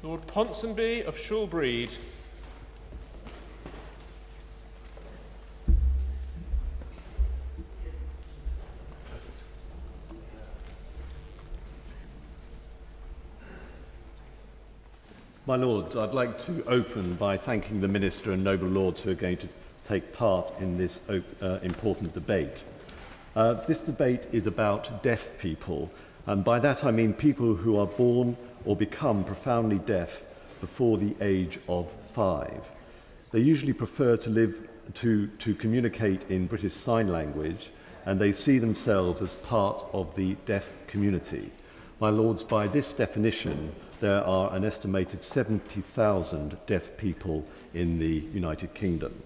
Lord Ponsonby of Shulbrede. My Lords, I'd like to open by thanking the Minister and noble Lords who are going to take part in this important debate. This debate is about deaf people, and by that I mean people who are born or become profoundly deaf before the age of 5. They usually prefer to live to communicate in British Sign Language, and they see themselves as part of the deaf community. My Lords, by this definition, there are an estimated 70,000 deaf people in the United Kingdom.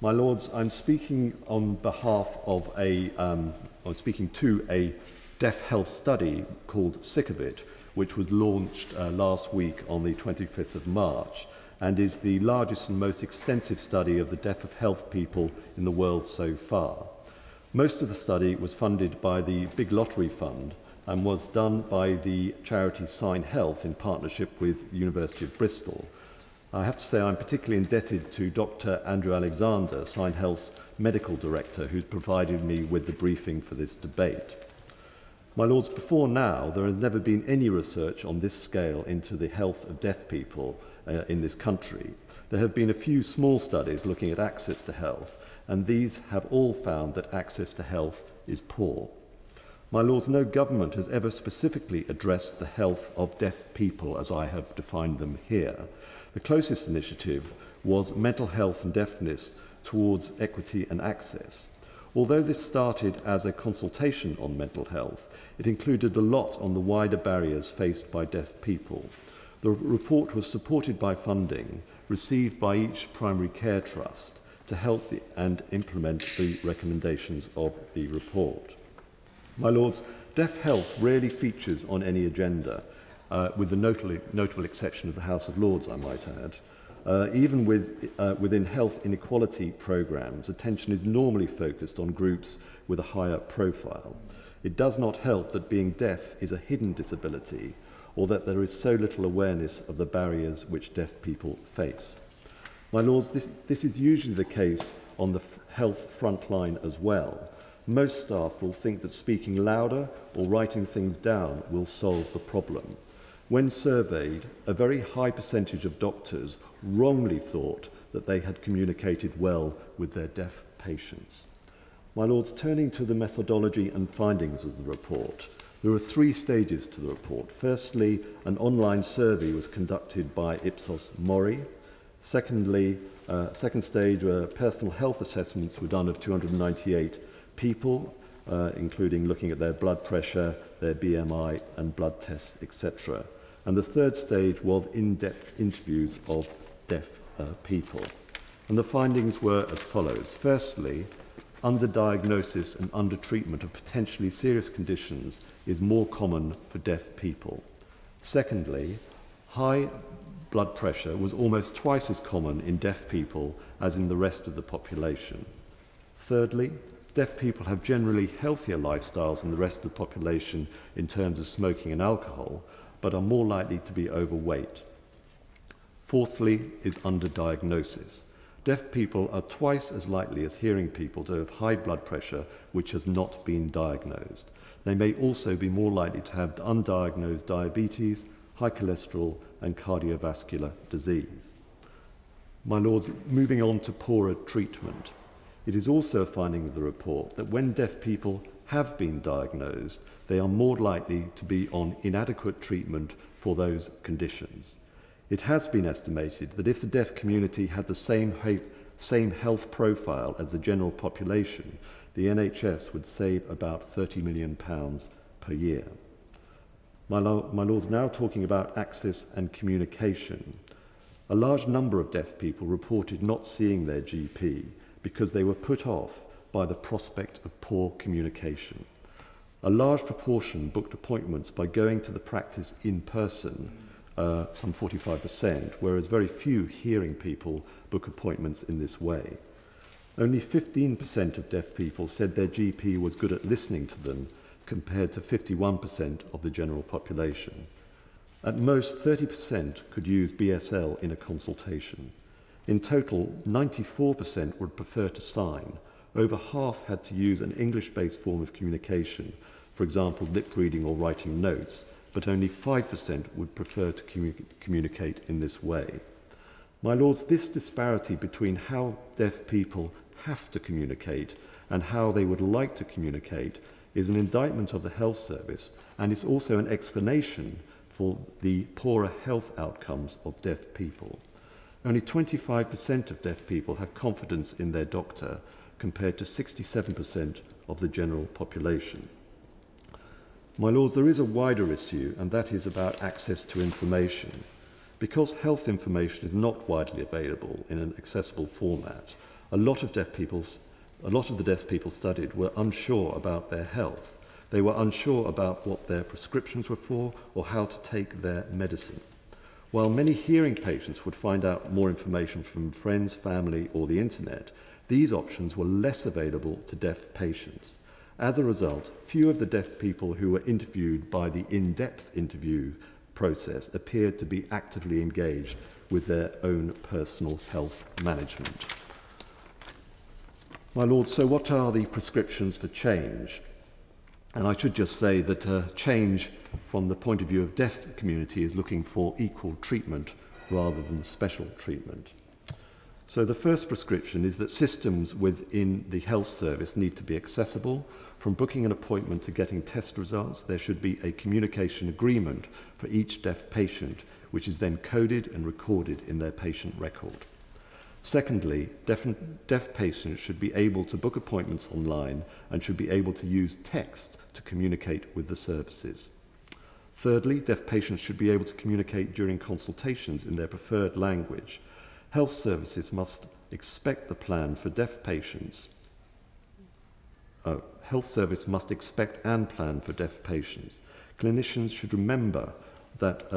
My Lords, I'm speaking on behalf of I'm speaking to a deaf health study called Sick of It, which was launched last week on the 25th of March, and is the largest and most extensive study of the deaf of health people in the world so far. Most of the study was funded by the Big Lottery Fund, and was done by the charity Sign Health in partnership with the University of Bristol. I have to say I'm particularly indebted to Dr. Andrew Alexander, Sign Health's medical director, who's provided me with the briefing for this debate. My Lords, before now, there has never been any research on this scale into the health of deaf people in this country. There have been a few small studies looking at access to health, and these have all found that access to health is poor. My Lords, no government has ever specifically addressed the health of deaf people as I have defined them here. The closest initiative was mental health and deafness towards equity and access. Although this started as a consultation on mental health, it included a lot on the wider barriers faced by deaf people. The report was supported by funding received by each primary care trust to help and implement the recommendations of the report. My Lords, deaf health rarely features on any agenda, with the notable exception of the House of Lords, I might add. Even within health inequality programmes, attention is normally focused on groups with a higher profile. It does not help that being deaf is a hidden disability, or that there is so little awareness of the barriers which deaf people face. My Lords, this is usually the case on the health front line as well. Most staff will think that speaking louder or writing things down will solve the problem. When surveyed, a very high percentage of doctors wrongly thought that they had communicated well with their deaf patients. My Lords, turning to the methodology and findings of the report, there are 3 stages to the report. Firstly, an online survey was conducted by Ipsos Mori. Secondly, second stage, personal health assessments were done of 298 people, including looking at their blood pressure, their BMI and blood tests, etc. And the third stage was in-depth interviews of deaf people. And the findings were as follows. Firstly, underdiagnosis and undertreatment of potentially serious conditions is more common for deaf people. Secondly, high blood pressure was almost twice as common in deaf people as in the rest of the population. Thirdly, deaf people have generally healthier lifestyles than the rest of the population in terms of smoking and alcohol, but are more likely to be overweight. Fourthly is underdiagnosis. Deaf people are twice as likely as hearing people to have high blood pressure which has not been diagnosed. They may also be more likely to have undiagnosed diabetes, high cholesterol and cardiovascular disease. My Lords, moving on to poorer treatment. It is also a finding of the report that when deaf people have been diagnosed, they are more likely to be on inadequate treatment for those conditions. It has been estimated that if the deaf community had the same health profile as the general population, the NHS would save about £30 million per year. My Lords, now talking about access and communication. A large number of deaf people reported not seeing their GP because they were put off by the prospect of poor communication. A large proportion booked appointments by going to the practice in person, some 45%, whereas very few hearing people book appointments in this way. Only 15% of deaf people said their GP was good at listening to them, compared to 51% of the general population. At most, 30% could use BSL in a consultation. In total, 94% would prefer to sign. Over half had to use an English-based form of communication, for example, lip reading or writing notes, but only 5% would prefer to communicate in this way. My Lords, this disparity between how deaf people have to communicate and how they would like to communicate is an indictment of the health service, and it's also an explanation for the poorer health outcomes of deaf people. Only 25% of deaf people have confidence in their doctor, compared to 67% of the general population. My Lords, there is a wider issue, and that is about access to information. Because health information is not widely available in an accessible format, a lot of the deaf people studied were unsure about their health. They were unsure about what their prescriptions were for or how to take their medicine. While many hearing patients would find out more information from friends, family, or the internet, these options were less available to deaf patients. As a result, few of the deaf people who were interviewed by the in-depth interview process appeared to be actively engaged with their own personal health management. My Lord, so what are the prescriptions for change? And I should just say that change from the point of view of deaf community is looking for equal treatment rather than special treatment. So the first prescription is that systems within the health service need to be accessible. From booking an appointment to getting test results, there should be a communication agreement for each deaf patient, which is then coded and recorded in their patient record. Secondly, deaf patients should be able to book appointments online and should be able to use text to communicate with the services. Thirdly, deaf patients should be able to communicate during consultations in their preferred language. Health services must expect the plan for deaf patients. Health service must expect and plan for deaf patients. Clinicians should remember that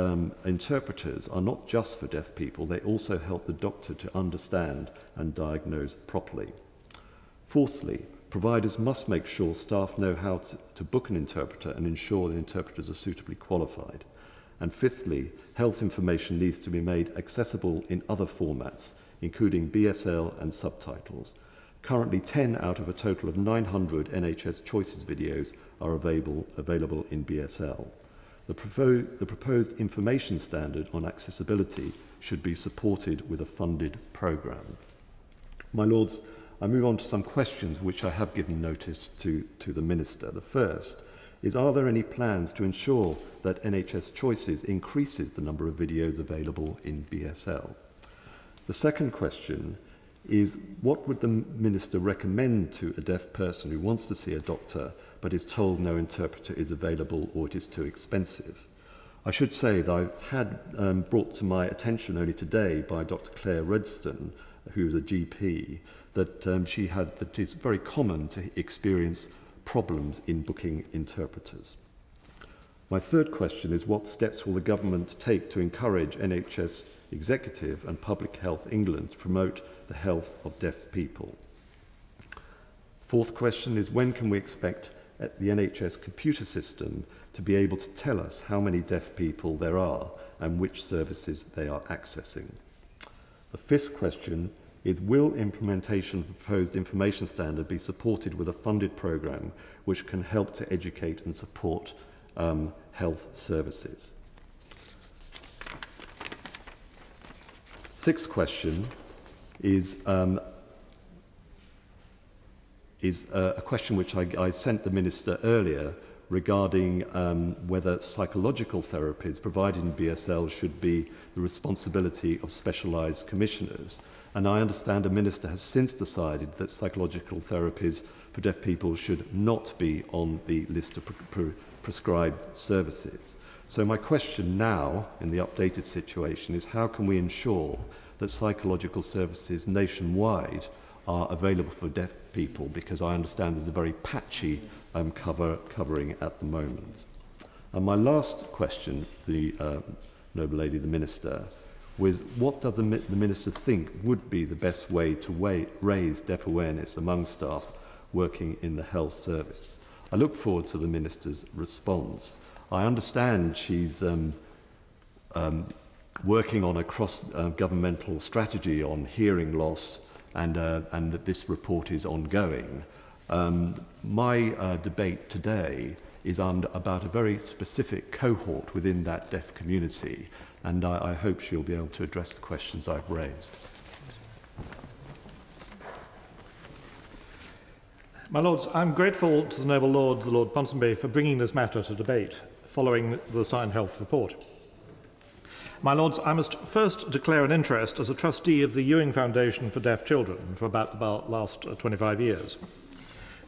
interpreters are not just for deaf people, they also help the doctor to understand and diagnose properly. Fourthly, providers must make sure staff know how to book an interpreter and ensure that interpreters are suitably qualified. And fifthly, health information needs to be made accessible in other formats, including BSL and subtitles. Currently, 10 out of a total of 900 NHS Choices videos are available in BSL. The proposed information standard on accessibility should be supported with a funded programme. My Lords, I move on to some questions which I have given notice to the Minister. The first is, are there any plans to ensure that NHS Choices increases the number of videos available in BSL? The second question is, what would the Minister recommend to a deaf person who wants to see a doctor but is told no interpreter is available or it is too expensive? I should say that I've had brought to my attention only today by Dr. Claire Redston, who is a GP, that that it's very common to experience problems in booking interpreters. My third question is, what steps will the government take to encourage NHS Executive and Public Health England to promote the health of deaf people? Fourth question is, when can we expect the NHS computer system to be able to tell us how many deaf people there are and which services they are accessing? The fifth question is, will implementation of the proposed information standard be supported with a funded programme which can help to educate and support health services? Sixth question is a question which I sent the Minister earlier regarding whether psychological therapies provided in BSL should be the responsibility of specialised commissioners. And I understand the Minister has since decided that psychological therapies for deaf people should not be on the list of prescribed services. So my question now, in the updated situation, is how can we ensure that psychological services nationwide are available for deaf people, because I understand there's a very patchy covering at the moment. And my last question, the Noble Lady, the Minister, was what does the Minister think would be the best way to raise deaf awareness among staff working in the health service? I look forward to the Minister's response. I understand she's working on a cross-governmental strategy on hearing loss, and that this report is ongoing. My debate today is about a very specific cohort within that deaf community, and I hope she'll be able to address the questions I've raised. My Lords, I'm grateful to the Noble Lord, the Lord Ponsonby, for bringing this matter to debate following the Sign Health report. My Lords, I must first declare an interest as a trustee of the Ewing Foundation for Deaf Children for about the last 25 years.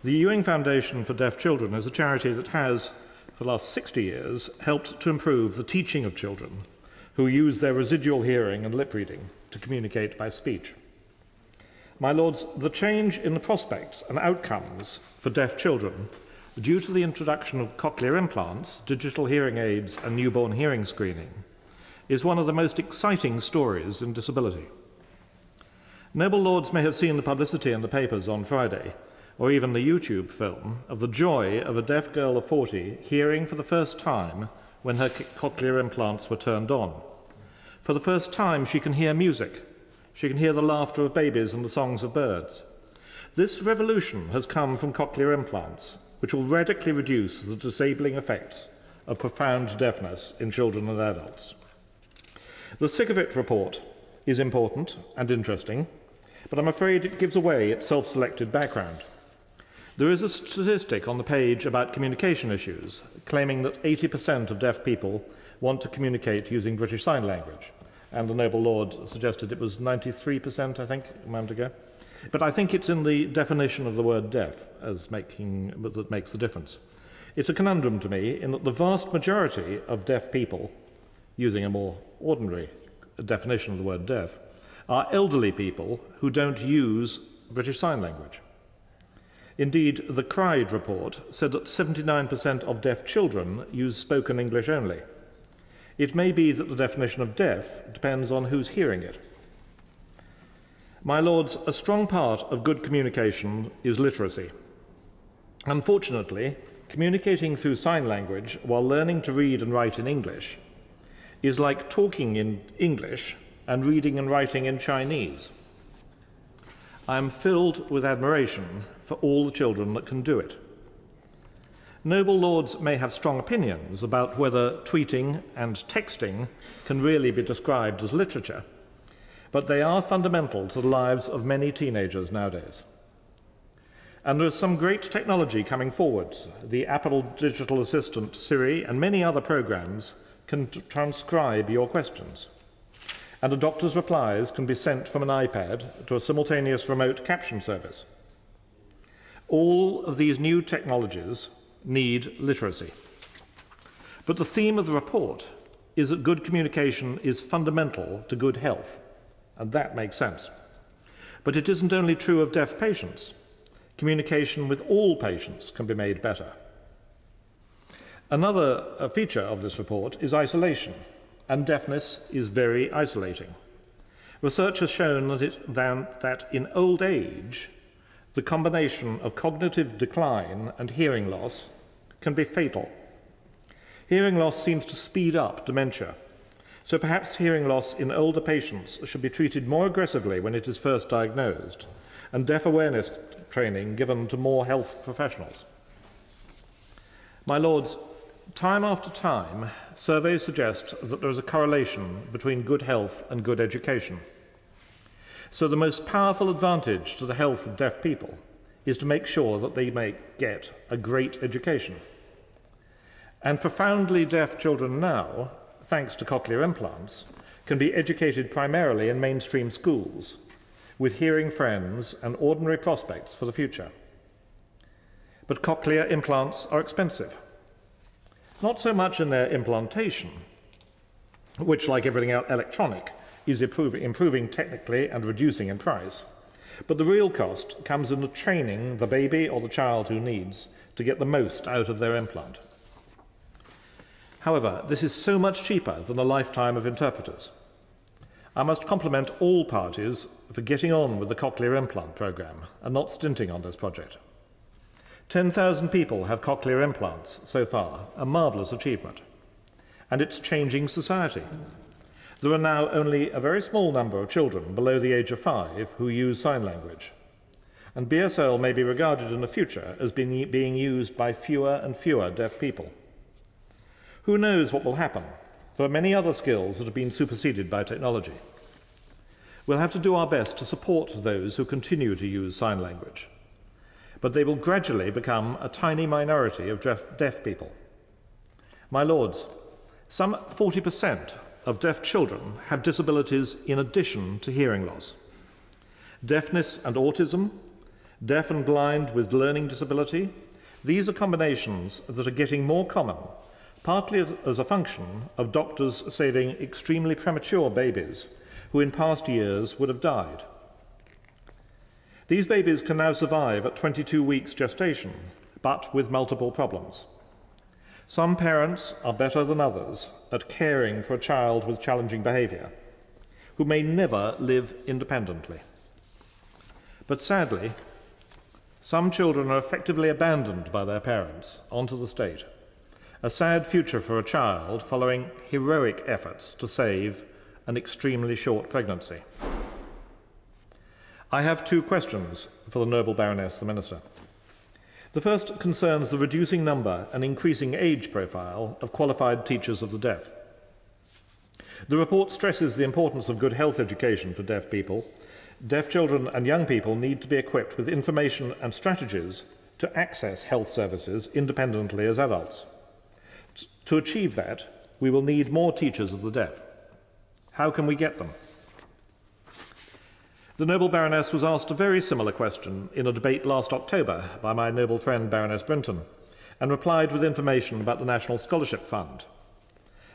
The Ewing Foundation for Deaf Children is a charity that has, for the last 60 years, helped to improve the teaching of children who use their residual hearing and lip reading to communicate by speech. My Lords, the change in the prospects and outcomes for deaf children due to the introduction of cochlear implants, digital hearing aids and newborn hearing screening is one of the most exciting stories in disability. Noble Lords may have seen the publicity in the papers on Friday, or even the YouTube film, of the joy of a deaf girl of 40 hearing for the first time when her cochlear implants were turned on. For the first time, she can hear music. She can hear the laughter of babies and the songs of birds. This revolution has come from cochlear implants, which will radically reduce the disabling effects of profound deafness in children and adults. The Sick of It report is important and interesting, but I'm afraid it gives away its self-selected background. There is a statistic on the page about communication issues, claiming that 80% of deaf people want to communicate using British Sign Language, and the Noble Lord suggested it was 93%, I think, a moment ago. But I think it's in the definition of the word deaf that makes the difference. It's a conundrum to me in that the vast majority of deaf people, using a more ordinary definition of the word deaf, are elderly people who don't use British Sign Language. Indeed, the CRIDE report said that 79% of deaf children use spoken English only. It may be that the definition of deaf depends on who's hearing it. My Lords, a strong part of good communication is literacy. Unfortunately, communicating through sign language while learning to read and write in English is like talking in English and reading and writing in Chinese. I am filled with admiration for all the children that can do it. Noble Lords may have strong opinions about whether tweeting and texting can really be described as literature, but they are fundamental to the lives of many teenagers nowadays. And there is some great technology coming forward. The Apple Digital Assistant, Siri, and many other programs can transcribe your questions. And a doctor's replies can be sent from an iPad to a simultaneous remote caption service. All of these new technologies need literacy. But the theme of the report is that good communication is fundamental to good health, and that makes sense. But it isn't only true of deaf patients. Communication with all patients can be made better. Another feature of this report is isolation, and deafness is very isolating. Research has shown that in old age, the combination of cognitive decline and hearing loss can be fatal. Hearing loss seems to speed up dementia, so perhaps hearing loss in older patients should be treated more aggressively when it is first diagnosed, and deaf awareness training given to more health professionals. My Lords, time after time, surveys suggest that there is a correlation between good health and good education. So the most powerful advantage to the health of deaf people is to make sure that they may get a great education. And profoundly deaf children now, thanks to cochlear implants, can be educated primarily in mainstream schools, with hearing friends and ordinary prospects for the future. But cochlear implants are expensive. Not so much in their implantation, which, like everything electronic, is improving technically and reducing in price, but the real cost comes in the training the baby or the child who needs to get the most out of their implant. However, this is so much cheaper than a lifetime of interpreters. I must compliment all parties for getting on with the cochlear implant programme and not stinting on this project. 10,000 people have cochlear implants so far, a marvellous achievement. and its changing society. There are now only a very small number of children below the age of 5 who use sign language, and BSL may be regarded in the future as being used by fewer and fewer deaf people. Who knows what will happen? There are many other skills that have been superseded by technology. We'll have to do our best to support those who continue to use sign language, but they will gradually become a tiny minority of deaf people. My lords, some 40% of deaf children have disabilities in addition to hearing loss. Deafness and autism, deaf and blind with learning disability, these are combinations that are getting more common, partly as a function of doctors saving extremely premature babies who in past years would have died. These babies can now survive at 22 weeks gestation, but with multiple problems. Some parents are better than others at caring for a child with challenging behaviour, who may never live independently. But sadly, some children are effectively abandoned by their parents onto the state. A sad future for a child following heroic efforts to save an extremely short pregnancy. I have 2 questions for the Noble Baroness, the Minister. The first concerns the reducing number and increasing age profile of qualified teachers of the deaf. The report stresses the importance of good health education for deaf people. Deaf children and young people need to be equipped with information and strategies to access health services independently as adults. To achieve that, we will need more teachers of the deaf. How can we get them? The Noble Baroness was asked a very similar question in a debate last October by my noble friend Baroness Brinton, and replied with information about the National Scholarship Fund.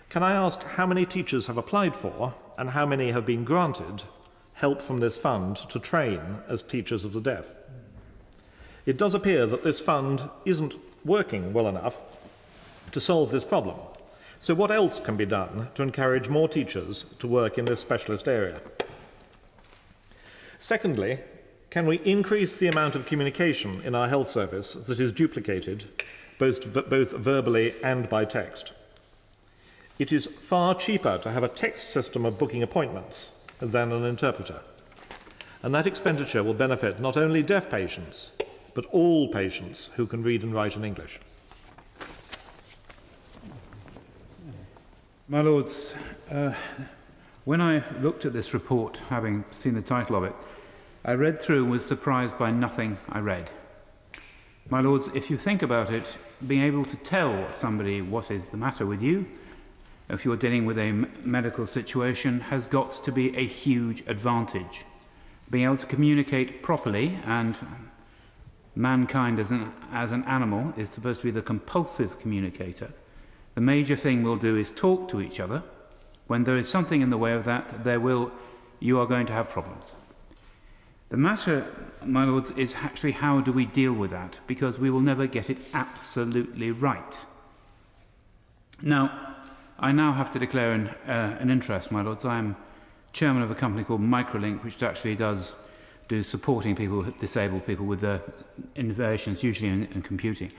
Can I ask how many teachers have applied for, and how many have been granted, help from this fund to train as teachers of the deaf? It does appear that this fund isn't working well enough to solve this problem. So what else can be done to encourage more teachers to work in this specialist area? Secondly, can we increase the amount of communication in our health service that is duplicated, both verbally and by text? It is far cheaper to have a text system of booking appointments than an interpreter. And that expenditure will benefit not only deaf patients, but all patients who can read and write in English. My Lords, when I looked at this report, having seen the title of it, I read through and was surprised by nothing I read. My Lords, if you think about it, being able to tell somebody what is the matter with you, if you're dealing with a medical situation, has got to be a huge advantage. Being able to communicate properly, and mankind as an animal is supposed to be the compulsive communicator. The major thing we'll do is talk to each other. When there is something in the way of that, you are going to have problems. The matter, my Lords, is actually how do we deal with that, because we will never get it absolutely right. Now, I now have to declare an interest, my Lords. I am chairman of a company called Microlink, which actually does supporting people, disabled people with their innovations, usually in computing.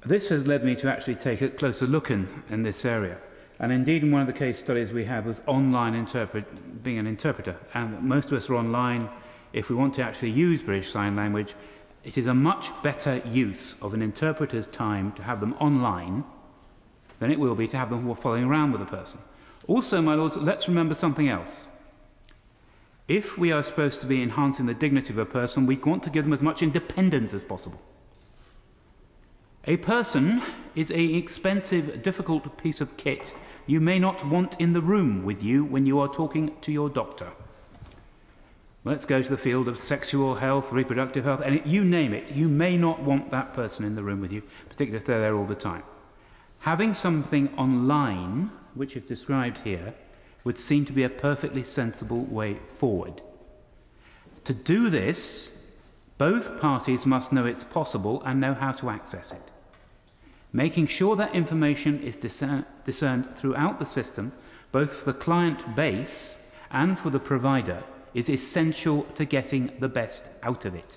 This has led me to actually take a closer look in this area. And indeed, in one of the case studies we had was being an interpreter. And most of us are online. If we want to actually use British Sign Language, it is a much better use of an interpreter's time to have them online than it will be to have them following around with a person. Also, my Lords, let's remember something else. If we are supposed to be enhancing the dignity of a person, we want to give them as much independence as possible. A person is an expensive, difficult piece of kit you may not want in the room with you when you are talking to your doctor. Let's go to the field of sexual health, reproductive health, and you name it. You may not want that person in the room with you, particularly if they're there all the time. Having something online, which is described here, would seem to be a perfectly sensible way forward. To do this, both parties must know it's possible and know how to access it. Making sure that information is discerned throughout the system, both for the client base and for the provider, is essential to getting the best out of it.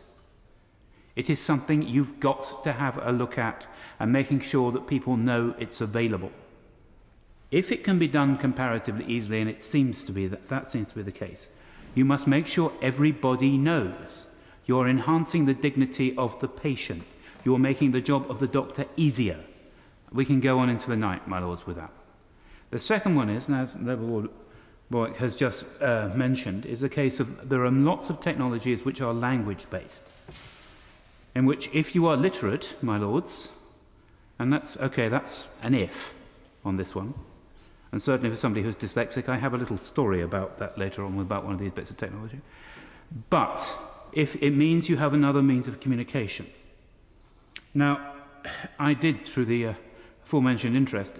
It is something you've got to have a look at and making sure that people know it's available. If it can be done comparatively easily, and it seems to be that seems to be the case, you must make sure everybody knows. You're enhancing the dignity of the patient. You're making the job of the doctor easier. We can go on into the night, my lords, with that. The second one is, and as the Lord Warwick has just mentioned, is a case of there are lots of technologies which are language-based, in which if you are literate, my lords, and that's an if on this one, and certainly for somebody who's dyslexic, I have a little story about that later on about one of these bits of technology. But if it means you have another means of communication. Now, I did, through the aforementioned interest,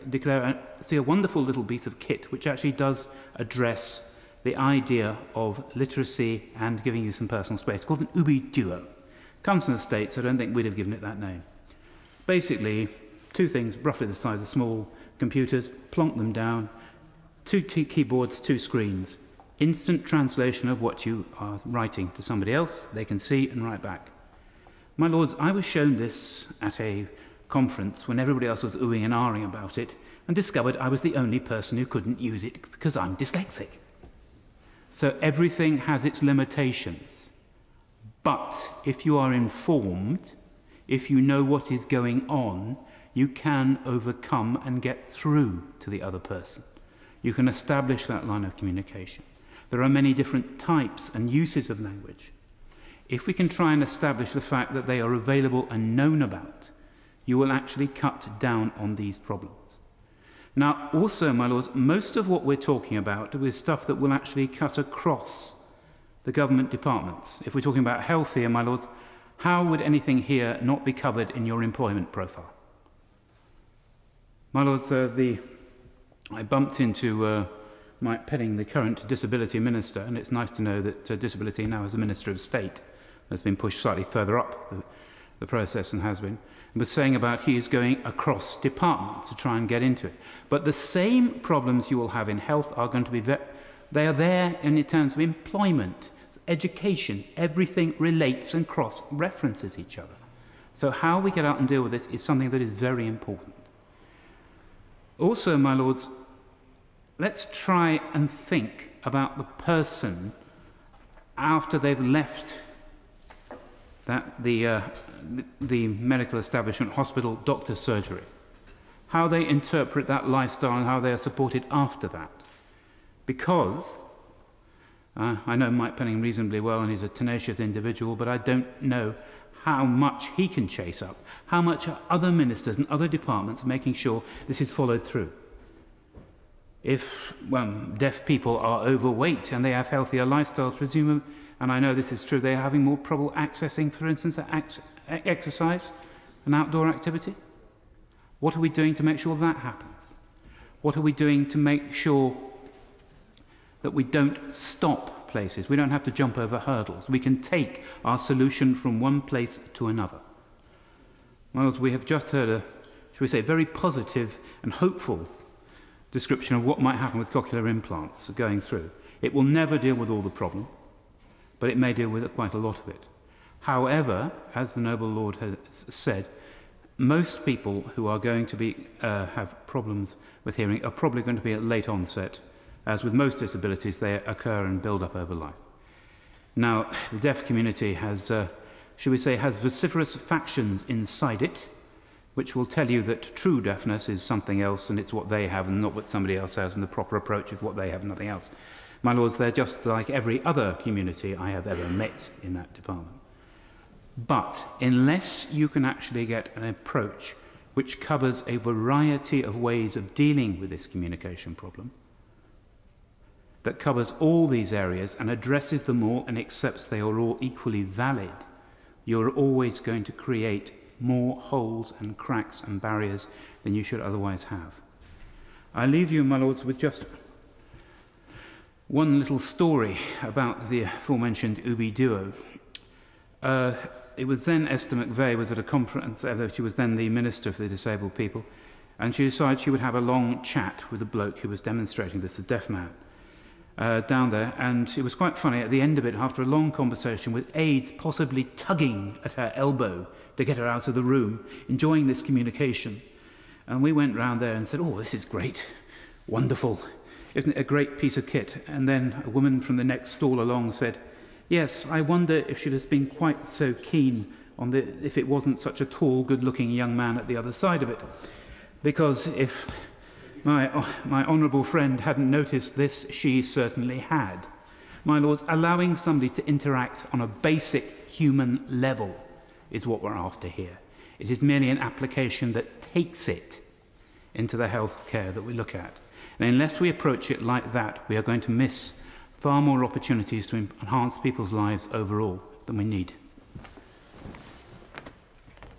see a wonderful little piece of kit which actually does address the idea of literacy and giving you some personal space, called an Ubi Duo. Comes from the States, I don't think we'd have given it that name. Basically, two things roughly the size of small computers, plonk them down, two keyboards, two screens, instant translation of what you are writing to somebody else, they can see and write back. My lords, I was shown this at a conference when everybody else was oohing and ahhing about it, and discovered I was the only person who couldn't use it because I'm dyslexic. So everything has its limitations. But if you are informed, if you know what is going on, you can overcome and get through to the other person. You can establish that line of communication. There are many different types and uses of language. If we can try and establish the fact that they are available and known about, you will actually cut down on these problems. Now, also, my lords, most of what we're talking about is stuff that will actually cut across the government departments. If we're talking about health here, my lords, how would anything here not be covered in your employment profile? My lords, I bumped into Mike Penning, the current disability minister, and it's nice to know that disability now is a Minister of State. Has been pushed slightly further up the process and has been, and was saying about he is going across departments to try and get into it. But the same problems you will have in health are going to be they are there in terms of employment, education, everything relates and cross-references each other. So how we get out and deal with this is something that is very important. Also, my lords, let's try and think about the person after they've left the medical establishment, hospital, doctor's surgery. How they interpret that lifestyle and how they are supported after that. Because I know Mike Penning reasonably well and he's a tenacious individual, but I don't know how much he can chase up, how much are other ministers and other departments making sure this is followed through. If deaf people are overweight and they have healthier lifestyles, presumably, and I know this is true, they are having more trouble accessing, for instance, exercise and outdoor activity. What are we doing to make sure that happens? What are we doing to make sure that we don't stop places? We don't have to jump over hurdles. We can take our solution from one place to another. Well, we have just heard a, shall we say, very positive and hopeful description of what might happen with cochlear implants going through. It will never deal with all the problem, but it may deal with quite a lot of it. However, as the Noble Lord has said, most people who are going to be have problems with hearing are probably going to be at late onset. As with most disabilities, they occur and build up over life. Now, the deaf community has, shall we say, has vociferous factions inside it, which will tell you that true deafness is something else and it's what they have and not what somebody else has, and the proper approach is what they have and nothing else. My lords, they're just like every other community I have ever met in that department. But unless you can actually get an approach which covers a variety of ways of dealing with this communication problem, that covers all these areas and addresses them all and accepts they are all equally valid, you're always going to create more holes and cracks and barriers than you should otherwise have. I leave you, my lords, with just one little story about the aforementioned Ubi Duo. It was then Esther McVeigh was at a conference, she was then the Minister for the Disabled People, and she decided she would have a long chat with the bloke who was demonstrating this, the deaf man, down there, and it was quite funny at the end of it, after a long conversation with aides possibly tugging at her elbow to get her out of the room, enjoying this communication. And we went round there and said, oh, this is great. Wonderful. Isn't it a great piece of kit? And then a woman from the next stall along said, yes, I wonder if she'd have been quite so keen on if it wasn't such a tall, good-looking young man at the other side of it. Because if my honourable friend hadn't noticed this, she certainly had. My lords, allowing somebody to interact on a basic human level is what we're after here. It is merely an application that takes it into the health care that we look at. And unless we approach it like that, we are going to miss far more opportunities to enhance people's lives overall than we need.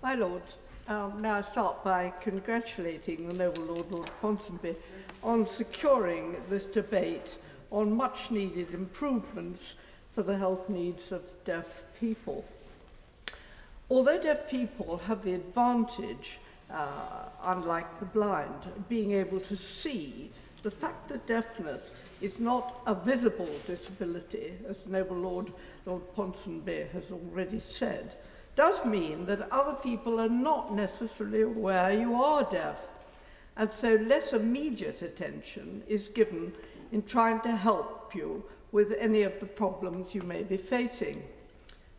My Lords, may I start by congratulating the noble Lord Ponsonby on securing this debate on much-needed improvements for the health needs of deaf people. Although deaf people have the advantage, unlike the blind, of being able to see, the fact that deafness is not a visible disability, as the noble Lord Ponsonby has already said, does mean that other people are not necessarily aware you are deaf, and so less immediate attention is given in trying to help you with any of the problems you may be facing.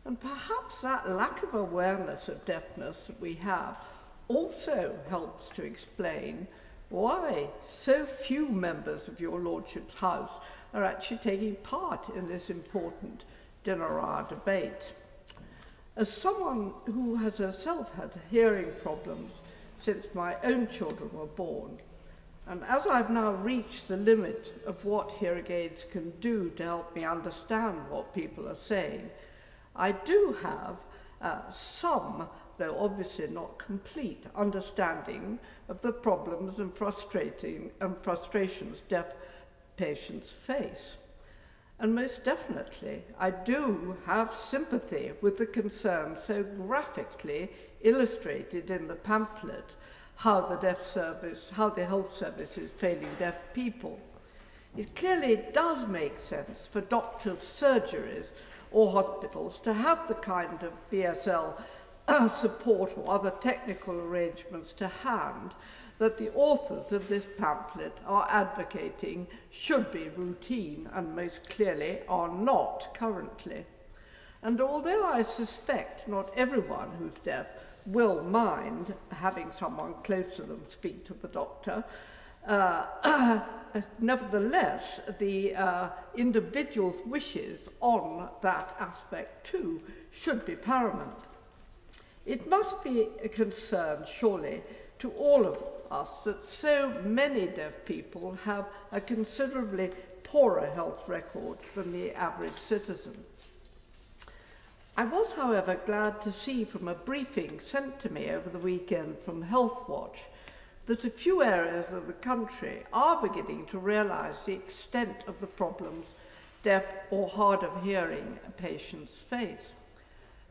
And perhaps that lack of awareness of deafness that we have also helps to explain why so few members of your Lordship's House are actually taking part in this important dinner hour debate. As someone who has herself had hearing problems since my own children were born, and as I've now reached the limit of what hearing aids can do to help me understand what people are saying, I do have some, though obviously not complete, understanding of the problems and frustrations deaf patients face. And most definitely, I do have sympathy with the concerns so graphically illustrated in the pamphlet, how the health service is failing deaf people. It clearly does make sense for doctors' surgeries or hospitals to have the kind of BSL support or other technical arrangements to hand that the authors of this pamphlet are advocating should be routine and most clearly are not currently. And although I suspect not everyone who's deaf will mind having someone close to them speak to the doctor, nevertheless, the individual's wishes on that aspect too should be paramount. It must be a concern, surely, to all of us that so many deaf people have a considerably poorer health record than the average citizen. I was, however, glad to see from a briefing sent to me over the weekend from Health Watch that a few areas of the country are beginning to realise the extent of the problems deaf or hard of hearing patients face.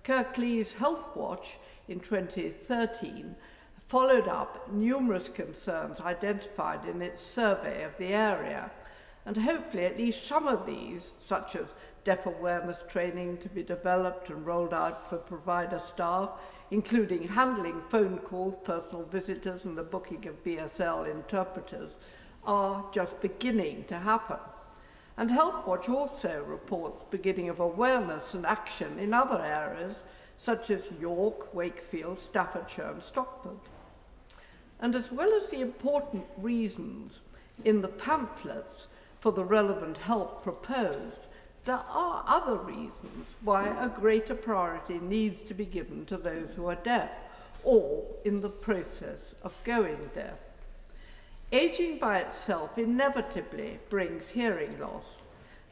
Kirklees Health Watch in 2013 followed up numerous concerns identified in its survey of the area, and hopefully at least some of these, such as deaf awareness training to be developed and rolled out for provider staff, including handling phone calls, personal visitors, and the booking of BSL interpreters, are just beginning to happen. And Health Watch also reports beginning of awareness and action in other areas, such as York, Wakefield, Staffordshire, and Stockport. And as well as the important reasons in the pamphlets for the relevant help proposed, there are other reasons why a greater priority needs to be given to those who are deaf or in the process of going deaf. Aging by itself inevitably brings hearing loss,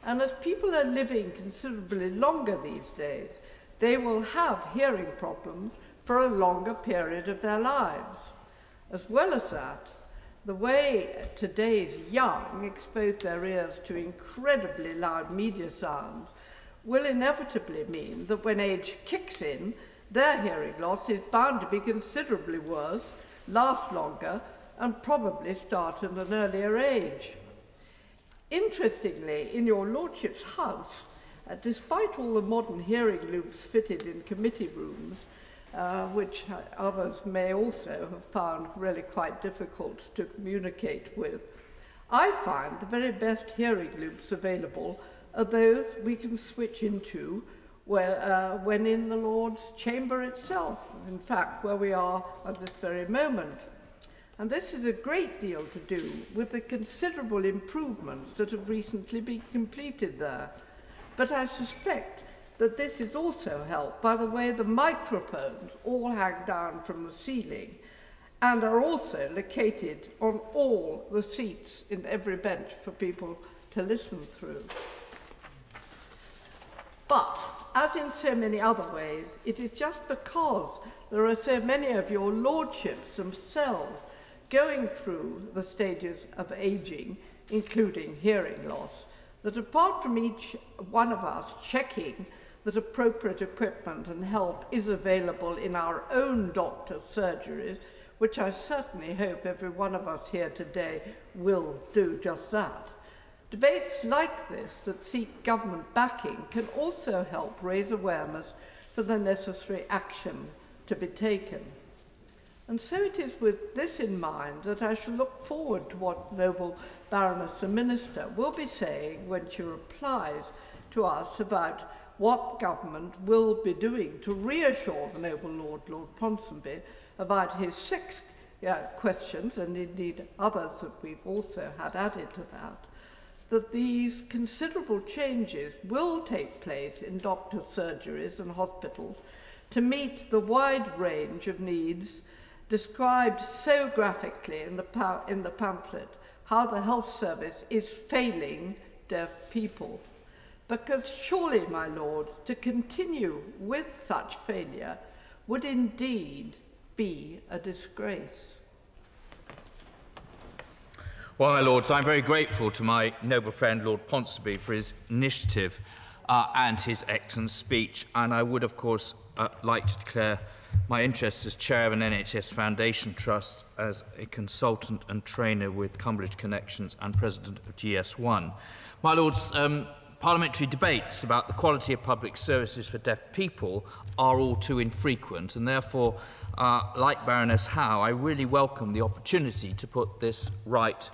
and as people are living considerably longer these days, they will have hearing problems for a longer period of their lives. As well as that, the way today's young expose their ears to incredibly loud media sounds will inevitably mean that when age kicks in, their hearing loss is bound to be considerably worse, last longer, and probably start at an earlier age. Interestingly, in your Lordship's house, despite all the modern hearing loops fitted in committee rooms, which others may also have found really quite difficult to communicate with, I find the very best hearing loops available are those we can switch into when in the Lord's chamber itself, in fact, where we are at this very moment. And this is a great deal to do with the considerable improvements that have recently been completed there. But I suspect that this is also helped by the way the microphones all hang down from the ceiling and are also located on all the seats in every bench for people to listen through. But, as in so many other ways, it is just because there are so many of your lordships themselves going through the stages of ageing, including hearing loss, that apart from each one of us checking that appropriate equipment and help is available in our own doctor's surgeries, which I certainly hope every one of us here today will do just that. Debates like this that seek government backing can also help raise awareness for the necessary action to be taken. And so it is with this in mind that I shall look forward to what Noble Baroness the Minister will be saying when she replies to us about what government will be doing to reassure the Noble Lord Ponsonby about his 6 questions, and indeed others that we've also had added to that these considerable changes will take place in doctors' surgeries and hospitals to meet the wide range of needs described so graphically in the pamphlet, how the health service is failing deaf people. Because surely, my lord, to continue with such failure would indeed be a disgrace. Well, my lords, I'm very grateful to my noble friend Lord Ponsonby for his initiative and his excellent speech, and I would, of course, like to declare my interest as chair of an NHS Foundation Trust, as a consultant and trainer with Cumberland Connections and president of GS1. My lords, parliamentary debates about the quality of public services for deaf people are all too infrequent, and therefore, like Baroness Howe, I really welcome the opportunity to put this right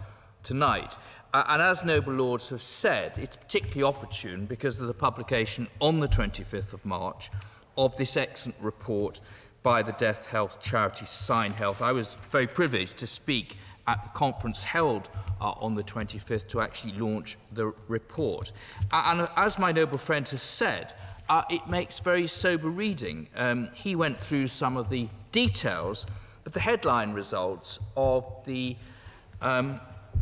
tonight. And as noble lords have said, it's particularly opportune because of the publication on the 25th of March of this excellent report by the deaf health charity Sign Health. I was very privileged to speak at the conference held on the 25th to actually launch the report. And as my noble friend has said, it makes very sober reading. He went through some of the details, but the headline results of the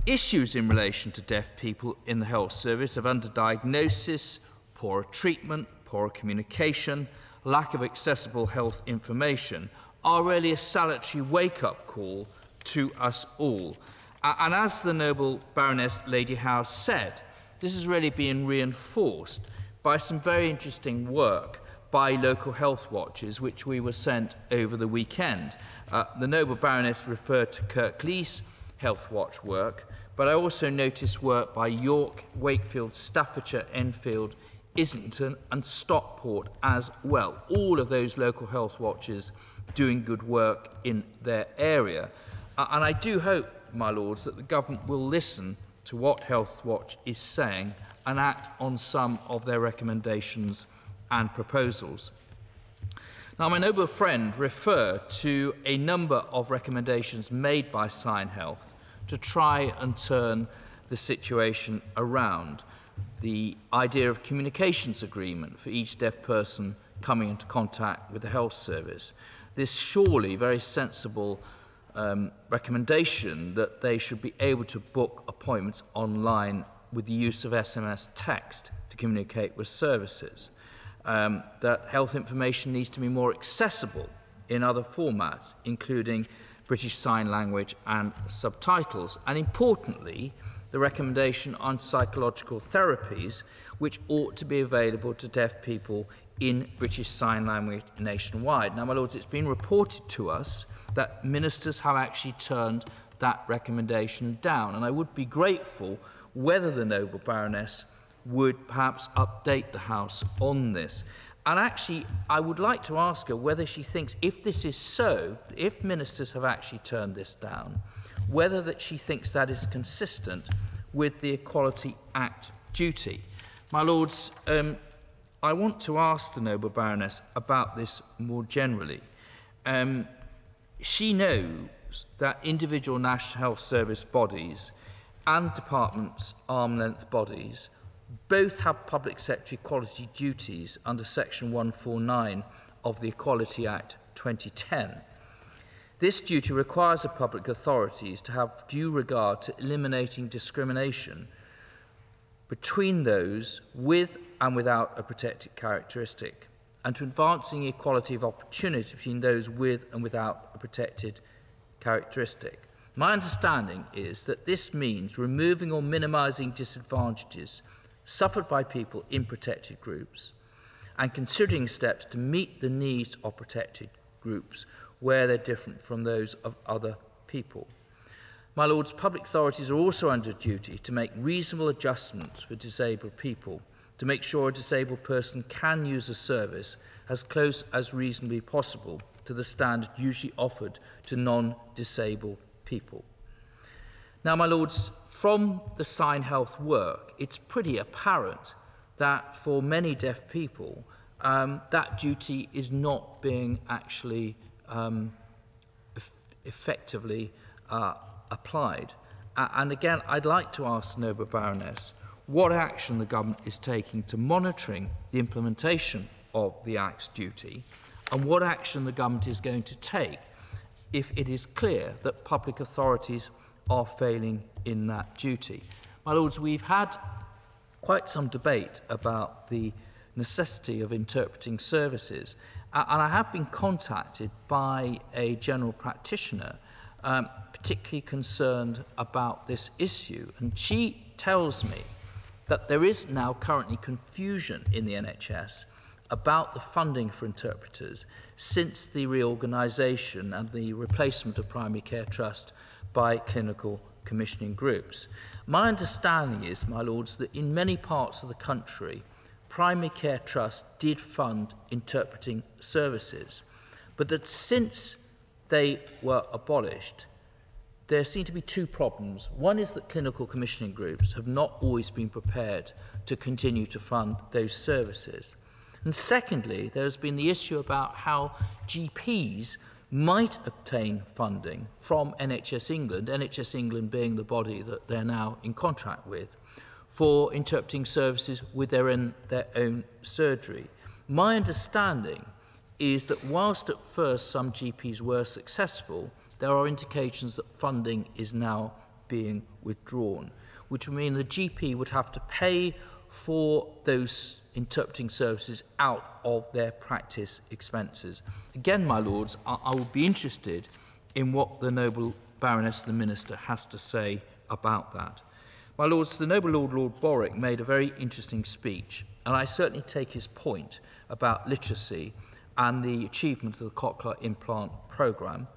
issues in relation to deaf people in the health service of underdiagnosis, poor treatment, poor communication, lack of accessible health information are really a salutary wake-up call to us all. And as the noble Baroness Lady Howe said, this is really being reinforced by some very interesting work by local health watchers, which we were sent over the weekend. The noble Baroness referred to Kirklees Health Watch work, but I also noticed work by York, Wakefield, Staffordshire, Enfield, Islington and Stockport as well. All of those local health watchers doing good work in their area. And I do hope, my lords, that the government will listen to what Health Watch is saying and act on some of their recommendations and proposals. Now, my noble friend referred to a number of recommendations made by Sign Health to try and turn the situation around. The idea of communications agreement for each deaf person coming into contact with the health service. This surely very sensible recommendation that they should be able to book appointments online with the use of SMS text to communicate with services. That health information needs to be more accessible in other formats, including British Sign Language and subtitles. And importantly, the recommendation on psychological therapies, which ought to be available to deaf people in British Sign Language nationwide. Now, my lords, it's been reported to us that ministers have actually turned that recommendation down, and I would be grateful whether the noble Baroness would perhaps update the House on this. And actually, I would like to ask her whether she thinks, if this is so, if ministers have actually turned this down, whether that she thinks that is consistent with the Equality Act duty. My Lords, I want to ask the Noble Baroness about this more generally. She knows that individual National Health Service bodies and departments' arm-length bodies both have public sector equality duties under Section 149 of the Equality Act 2010. This duty requires the public authorities to have due regard to eliminating discrimination between those with and without a protected characteristic, and to advancing equality of opportunity between those with and without a protected characteristic. My understanding is that this means removing or minimising disadvantages suffered by people in protected groups and considering steps to meet the needs of protected groups where they're different from those of other people. My Lords, public authorities are also under duty to make reasonable adjustments for disabled people, to make sure a disabled person can use a service as close as reasonably possible to the standard usually offered to non-disabled people. Now, my Lords, from the Sign Health work, it's pretty apparent that for many deaf people, that duty is not being actually effectively applied. And again, I'd like to ask the Noble Baroness what action the government is taking to monitoring the implementation of the Act's duty, and what action the government is going to take if it is clear that public authorities are failing in that duty. My Lords, we've had quite some debate about the necessity of interpreting services, and I have been contacted by a general practitioner particularly concerned about this issue, and she tells me that there is now currently confusion in the NHS about the funding for interpreters since the reorganisation and the replacement of Primary Care Trust by clinical commissioning groups. My understanding is, my Lords, that in many parts of the country, Primary Care Trust did fund interpreting services, but that since they were abolished, there seem to be two problems. One is that clinical commissioning groups have not always been prepared to continue to fund those services. And secondly, there's been the issue about how GPs might obtain funding from NHS England being the body that they're now in contract with, for interpreting services with their own surgery. My understanding is that whilst at first some GPs were successful, there are indications that funding is now being withdrawn, which would mean the GP would have to pay for those interpreting services out of their practice expenses. Again, my Lords, I would be interested in what the Noble Baroness, the Minister, has to say about that. My Lords, the Noble Lord Borwick made a very interesting speech, and I certainly take his point about literacy and the achievement of the cochlear implant programme.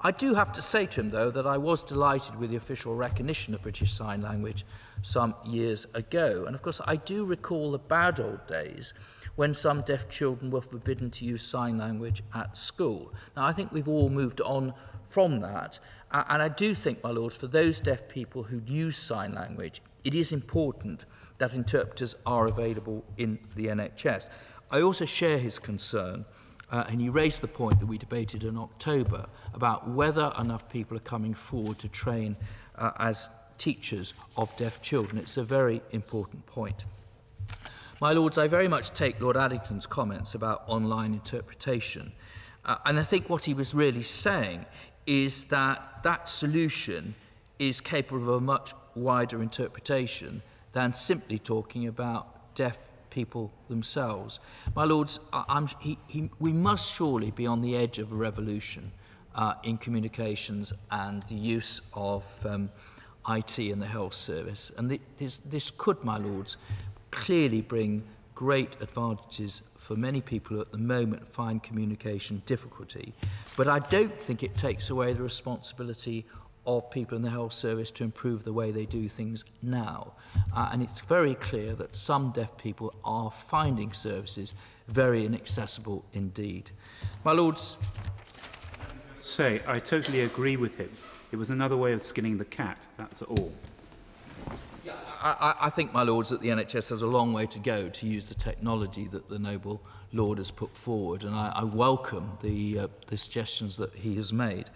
I do have to say to him, though, that I was delighted with the official recognition of British Sign Language some years ago. And of course, I do recall the bad old days when some deaf children were forbidden to use sign language at school. Now, I think we've all moved on from that. And I do think, my Lords, for those deaf people who use sign language, it is important that interpreters are available in the NHS. I also share his concern, and he raised the point that we debated in October about whether enough people are coming forward to train as teachers of deaf children. It's a very important point. My Lords, I very much take Lord Addington's comments about online interpretation, and I think what he was really saying is that that solution is capable of a much wider interpretation than simply talking about deaf people themselves. My Lords, we must surely be on the edge of a revolution in communications and the use of IT in the health service. And this could, my Lords, clearly bring great advantages for many people who at the moment find communication difficulty. But I don't think it takes away the responsibility of people in the health service to improve the way they do things now. And it's very clear that some deaf people are finding services very inaccessible indeed. My Lords, I totally agree with him. It was another way of skinning the cat, that's all. I think, my lords, that the NHS has a long way to go to use the technology that the noble lord has put forward, and I welcome the suggestions that he has made.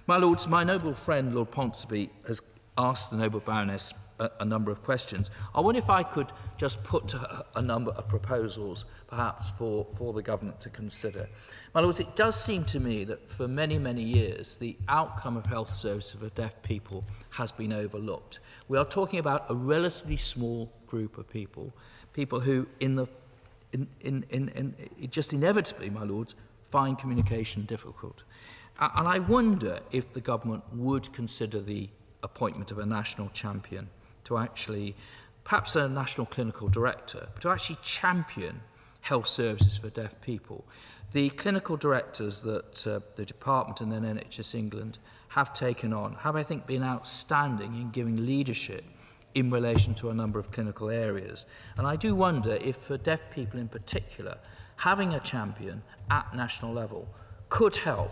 My lords, my noble friend Lord Ponsonby has asked the noble Baroness a number of questions. I wonder if I could just put a number of proposals, perhaps, for the government to consider. My lords, it does seem to me that for many, many years, the outcome of health services for deaf people has been overlooked. We are talking about a relatively small group of people who, just inevitably, my lords, find communication difficult. And I wonder if the government would consider the appointment of a national champion to actually, perhaps a national clinical director, to actually champion health services for deaf people. The clinical directors that the department and then NHS England have taken on have, I think, been outstanding in giving leadership in relation to a number of clinical areas. And I do wonder if, for deaf people in particular, having a champion at national level could help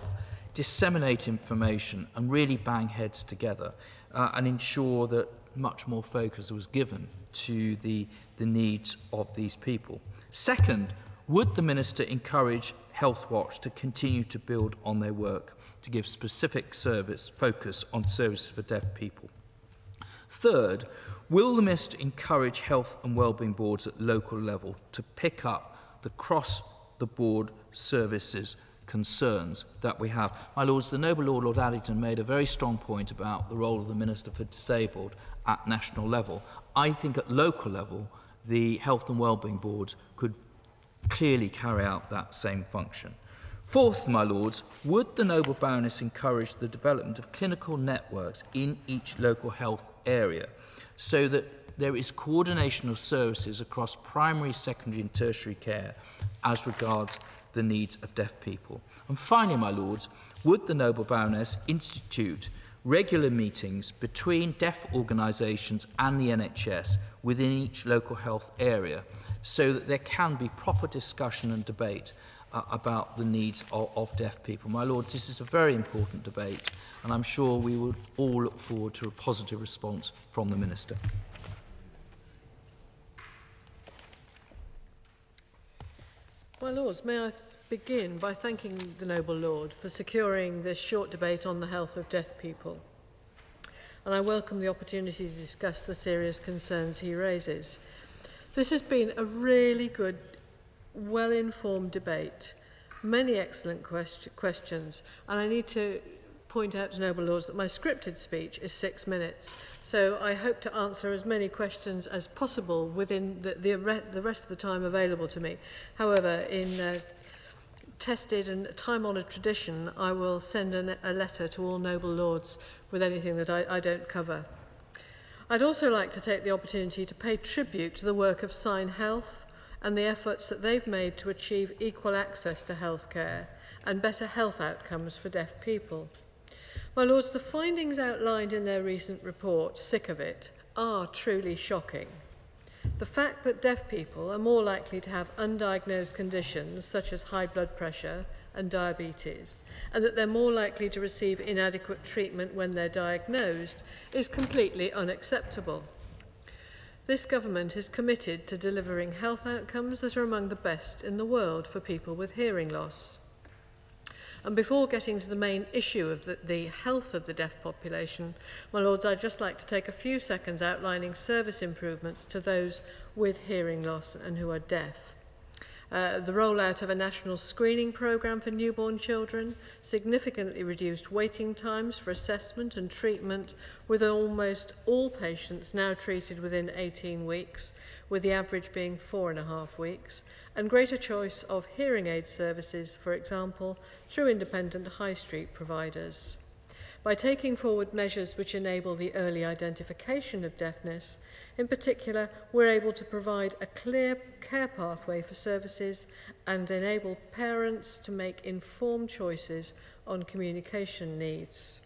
disseminate information and really bang heads together and ensure that much more focus was given to the needs of these people. Second, would the Minister encourage Health Watch to continue to build on their work to give specific focus on services for deaf people? Third, will the Minister encourage health and wellbeing boards at local level to pick up the cross-the-board services concerns that we have? My lords, the noble Lord Addington made a very strong point about the role of the Minister for Disabled at national level. I think at local level, the health and wellbeing boards could clearly carry out that same function. Fourth, my lords, would the noble Baroness encourage the development of clinical networks in each local health area so that there is coordination of services across primary, secondary and tertiary care as regards the needs of deaf people? And finally, my lords, would the noble Baroness institute regular meetings between deaf organisations and the NHS within each local health area so that there can be proper discussion and debate about the needs of deaf people? My lords, this is a very important debate, and I'm sure we would all look forward to a positive response from the Minister. My lords, may I begin by thanking the noble lord for securing this short debate on the health of deaf people. And I welcome the opportunity to discuss the serious concerns he raises. This has been a really good, well-informed debate, many excellent questions, and I need to point out to noble lords that my scripted speech is 6 minutes, so I hope to answer as many questions as possible within the rest of the time available to me. However, in tested and time-honoured tradition, I will send a letter to all noble lords with anything that I don't cover. I'd also like to take the opportunity to pay tribute to the work of Sign Health and the efforts that they've made to achieve equal access to healthcare and better health outcomes for deaf people. My lords, the findings outlined in their recent report, Sick of It, are truly shocking. The fact that deaf people are more likely to have undiagnosed conditions such as high blood pressure and diabetes, and that they're more likely to receive inadequate treatment when they're diagnosed, is completely unacceptable. This government is committed to delivering health outcomes that are among the best in the world for people with hearing loss. And before getting to the main issue of the health of the deaf population, my lords, I'd just like to take a few seconds outlining service improvements to those with hearing loss and who are deaf. The rollout of a national screening programme for newborn children, significantly reduced waiting times for assessment and treatment, with almost all patients now treated within 18 weeks, with the average being 4.5 weeks, and greater choice of hearing aid services, for example, through independent high street providers. By taking forward measures which enable the early identification of deafness, in particular, we're able to provide a clear care pathway for services and enable parents to make informed choices on communication needs.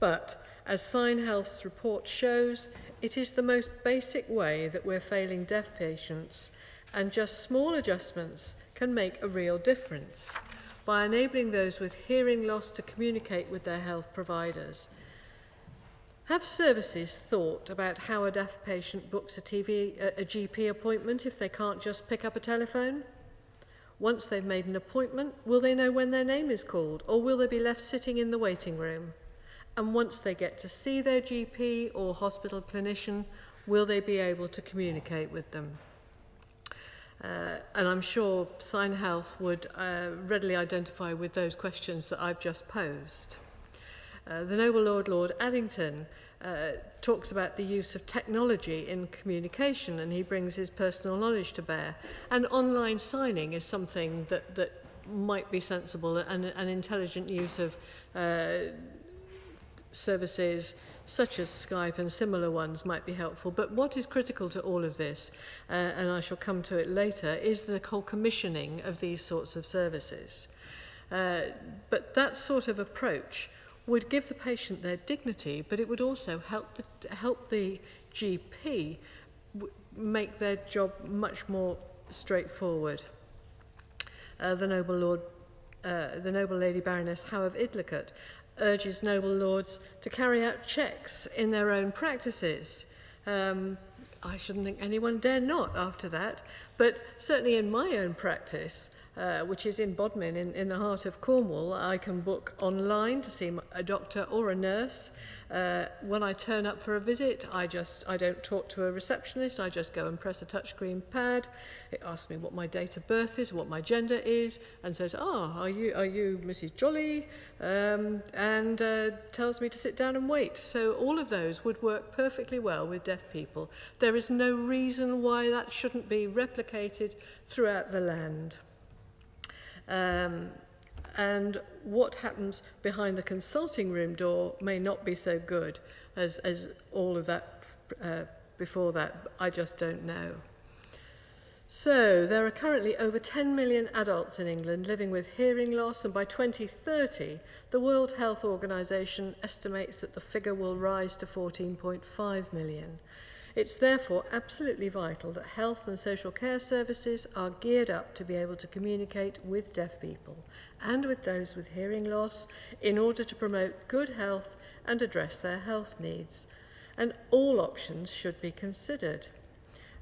But, as Sign Health's report shows, it is the most basic way that we're failing deaf patients, and just small adjustments can make a real difference by enabling those with hearing loss to communicate with their health providers. Have services thought about how a deaf patient books a GP appointment if they can't just pick up a telephone? Once they've made an appointment, will they know when their name is called, or will they be left sitting in the waiting room? And once they get to see their GP or hospital clinician, will they be able to communicate with them? And I'm sure Sign Health would readily identify with those questions that I've just posed. The Noble Lord Addington talks about the use of technology in communication, and he brings his personal knowledge to bear. And online signing is something that might be sensible, and an intelligent use of services such as Skype and similar ones might be helpful. But what is critical to all of this, and I shall come to it later, is the whole commissioning of these sorts of services. But that sort of approach would give the patient their dignity, but it would also help the GP make their job much more straightforward. The Noble Lady Baroness Howe of Idlicott urges noble lords to carry out checks in their own practices. I shouldn't think anyone dare not after that, but certainly in my own practice, which is in Bodmin in the heart of Cornwall, I can book online to see a doctor or a nurse. When I turn up for a visit, I don't talk to a receptionist, I just go and press a touchscreen pad. It asks me what my date of birth is, what my gender is, and says, are you Mrs. Jolly? And tells me to sit down and wait. So all of those would work perfectly well with deaf people. There is no reason why that shouldn't be replicated throughout the land. And what happens behind the consulting room door may not be so good as all of that before that. I just don't know. So there are currently over 10 million adults in England living with hearing loss, and by 2030 the World Health Organization estimates that the figure will rise to 14.5 million. It's therefore absolutely vital that health and social care services are geared up to be able to communicate with deaf people and with those with hearing loss in order to promote good health and address their health needs. And all options should be considered.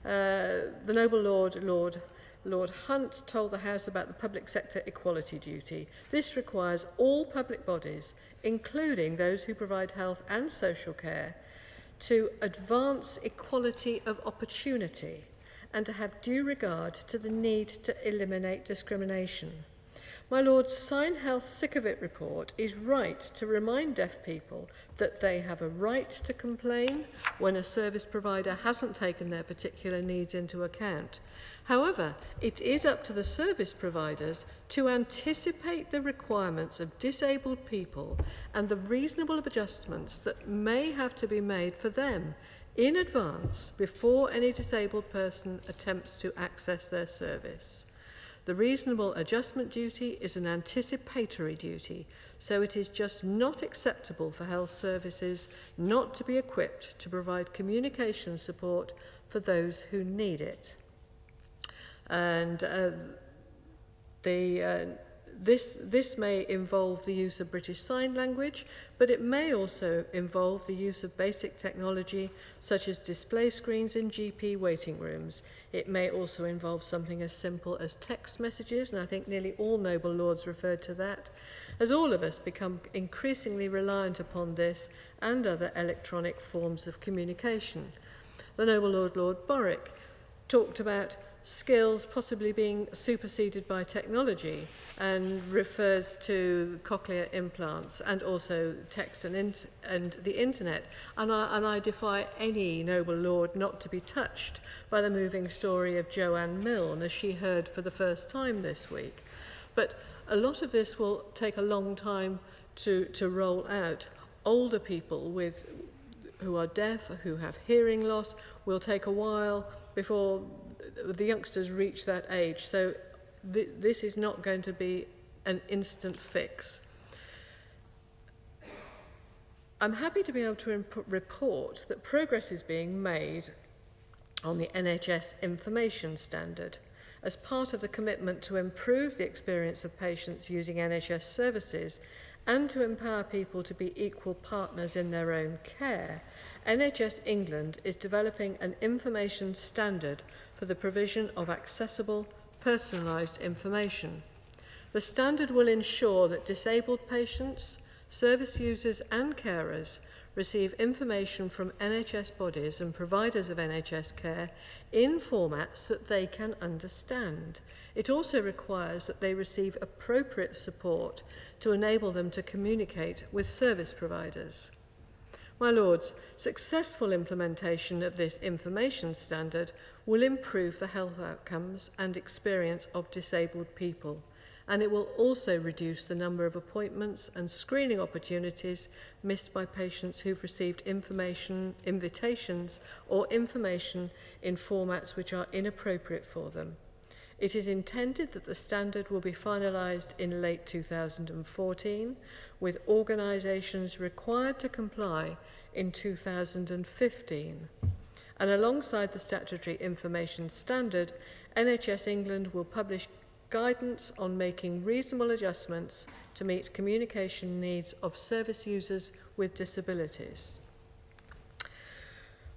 The Noble Lord Hunt told the House about the public sector equality duty. This requires all public bodies, including those who provide health and social care, to advance equality of opportunity and to have due regard to the need to eliminate discrimination. My Lord's Sign Health Sick of It report is right to remind deaf people that they have a right to complain when a service provider hasn't taken their particular needs into account. However, it is up to the service providers to anticipate the requirements of disabled people and the reasonable adjustments that may have to be made for them in advance before any disabled person attempts to access their service. The reasonable adjustment duty is an anticipatory duty, so it is just not acceptable for health services not to be equipped to provide communication support for those who need it. And this may involve the use of British Sign Language, but it may also involve the use of basic technology such as display screens in GP waiting rooms. It may also involve something as simple as text messages, and I think nearly all noble lords referred to that, as all of us become increasingly reliant upon this and other electronic forms of communication. The Noble Lord Borwick talked about skills possibly being superseded by technology and refers to cochlear implants and also text and the internet. And I defy any noble lord not to be touched by the moving story of Joanne Milne as she heard for the first time this week. But a lot of this will take a long time to roll out. Older people who are deaf, who have hearing loss, will take a while before the youngsters reach that age. So this is not going to be an instant fix. I'm happy to be able to report that progress is being made on the NHS information standard as part of the commitment to improve the experience of patients using NHS services and to empower people to be equal partners in their own care, NHS England is developing an information standard for the provision of accessible, personalised information. The standard will ensure that disabled patients, service users and carers receive information from NHS bodies and providers of NHS care in formats that they can understand. It also requires that they receive appropriate support to enable them to communicate with service providers. My Lords, successful implementation of this information standard will improve the health outcomes and experience of disabled people, and it will also reduce the number of appointments and screening opportunities missed by patients who've received invitations or information in formats which are inappropriate for them. It is intended that the standard will be finalised in late 2014, with organisations required to comply in 2015. And alongside the statutory information standard, NHS England will publish guidance on making reasonable adjustments to meet communication needs of service users with disabilities.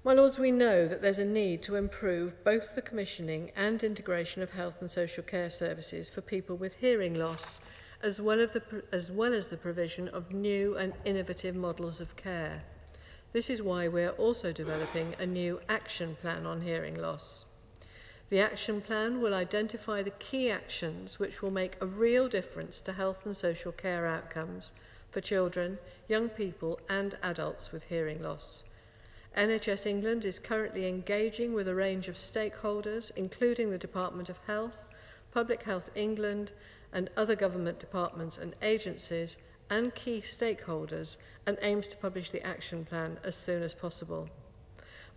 My Lords, we know that there's a need to improve both the commissioning and integration of health and social care services for people with hearing loss, as well as the provision of new and innovative models of care. This is why we are also developing a new action plan on hearing loss. The action plan will identify the key actions which will make a real difference to health and social care outcomes for children, young people and adults with hearing loss. NHS England is currently engaging with a range of stakeholders, including the Department of Health, Public Health England and other government departments and agencies and key stakeholders, and aims to publish the action plan as soon as possible.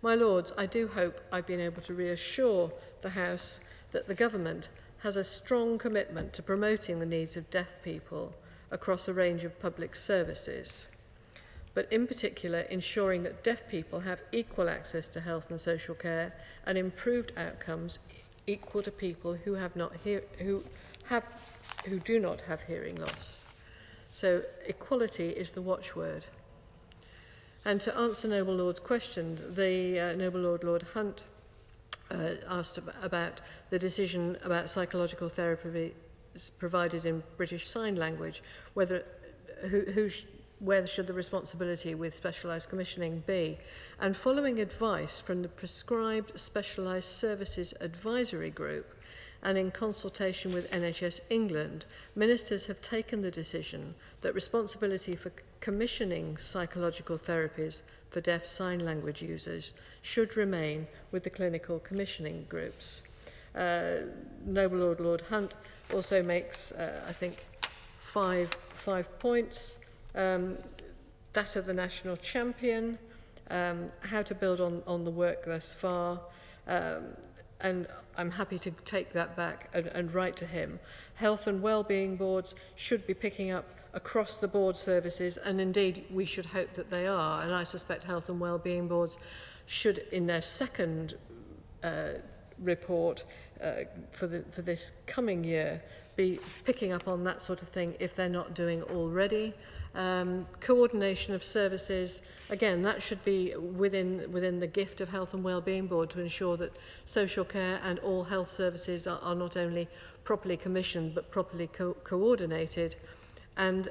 My Lords, I do hope I've been able to reassure the House that the Government has a strong commitment to promoting the needs of deaf people across a range of public services, but in particular ensuring that deaf people have equal access to health and social care and improved outcomes equal to people who do not have hearing loss. So equality is the watchword. And to answer Noble Lord's question, the Noble Lord Hunt asked about the decision about psychological therapy provided in British Sign Language, where should the responsibility with specialised commissioning be? And following advice from the Prescribed Specialised Services Advisory Group, and in consultation with NHS England, ministers have taken the decision that responsibility for commissioning psychological therapies for deaf sign language users should remain with the clinical commissioning groups. Noble Lord Hunt also makes, I think, five points. That of the national champion, how to build on the work thus far, and I'm happy to take that back and write to him. Health and wellbeing boards should be picking up across the board services, and indeed we should hope that they are, and I suspect health and wellbeing boards should, in their second report for this coming year, be picking up on that sort of thing if they're not doing already. Coordination of services, again, that should be within the gift of Health and Wellbeing Board to ensure that social care and all health services are not only properly commissioned but properly coordinated. And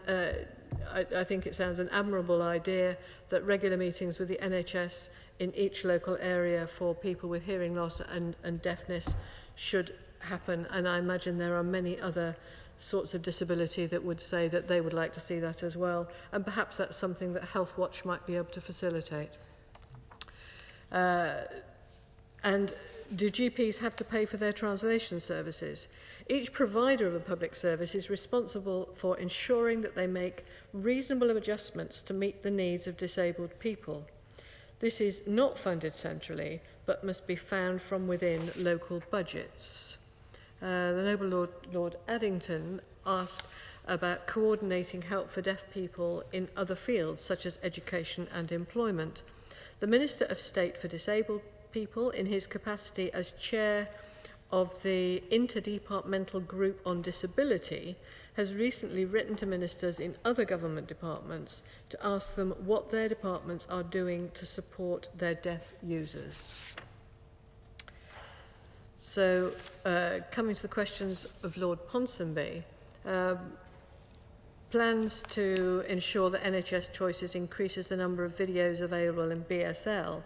I think it sounds an admirable idea that regular meetings with the NHS in each local area for people with hearing loss and deafness should happen, and I imagine there are many other sorts of disability that would say that they would like to see that as well, and perhaps that's something that Health Watch might be able to facilitate. And do GPs have to pay for their translation services? Each provider of a public service is responsible for ensuring that they make reasonable adjustments to meet the needs of disabled people. This is not funded centrally, but must be found from within local budgets. The Noble Lord Addington asked about coordinating help for deaf people in other fields, such as education and employment. The Minister of State for Disabled People, in his capacity as chair of the Interdepartmental Group on Disability, has recently written to ministers in other government departments to ask them what their departments are doing to support their deaf users. So, coming to the questions of Lord Ponsonby, plans to ensure that NHS Choices increases the number of videos available in BSL.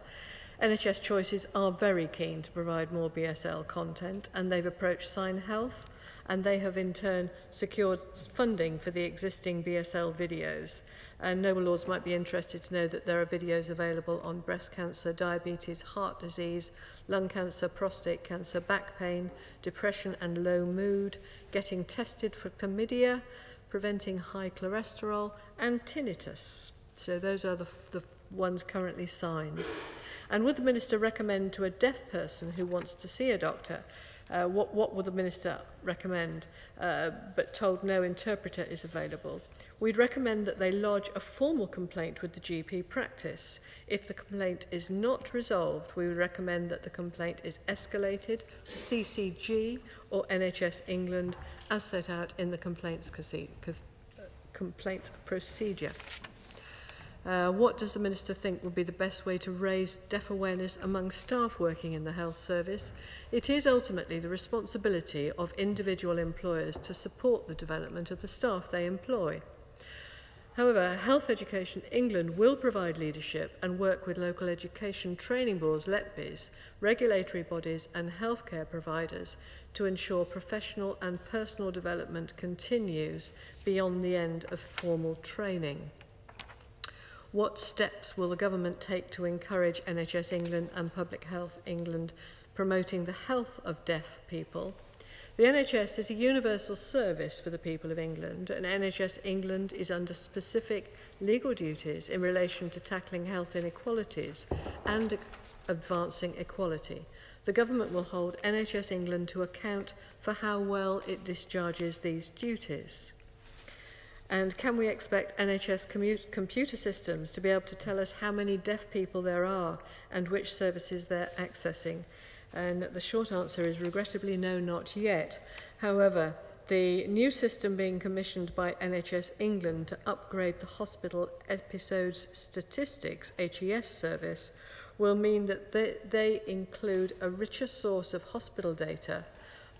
NHS Choices are very keen to provide more BSL content, and they've approached Sign Health, and they have in turn secured funding for the existing BSL videos. And Noble Lords might be interested to know that there are videos available on breast cancer, diabetes, heart disease, lung cancer, prostate cancer, back pain, depression and low mood, getting tested for chlamydia, preventing high cholesterol, and tinnitus. So those are the ones currently signed. And would the Minister recommend to a deaf person who wants to see a doctor, what would the Minister recommend, but told no interpreter is available? We'd recommend that they lodge a formal complaint with the GP practice. If the complaint is not resolved, we would recommend that the complaint is escalated to CCG or NHS England as set out in the complaints procedure. What does the Minister think would be the best way to raise deaf awareness among staff working in the health service? It is ultimately the responsibility of individual employers to support the development of the staff they employ. However, Health Education England will provide leadership and work with local education training boards, LETBIs, regulatory bodies and healthcare providers to ensure professional and personal development continues beyond the end of formal training. What steps will the government take to encourage NHS England and Public Health England promoting the health of deaf people? The NHS is a universal service for the people of England, and NHS England is under specific legal duties in relation to tackling health inequalities and advancing equality. The government will hold NHS England to account for how well it discharges these duties. And can we expect NHS computer systems to be able to tell us how many deaf people there are and which services they're accessing? And the short answer is regrettably no, not yet. However, the new system being commissioned by NHS England to upgrade the hospital episodes statistics, HES service, will mean that they include a richer source of hospital data,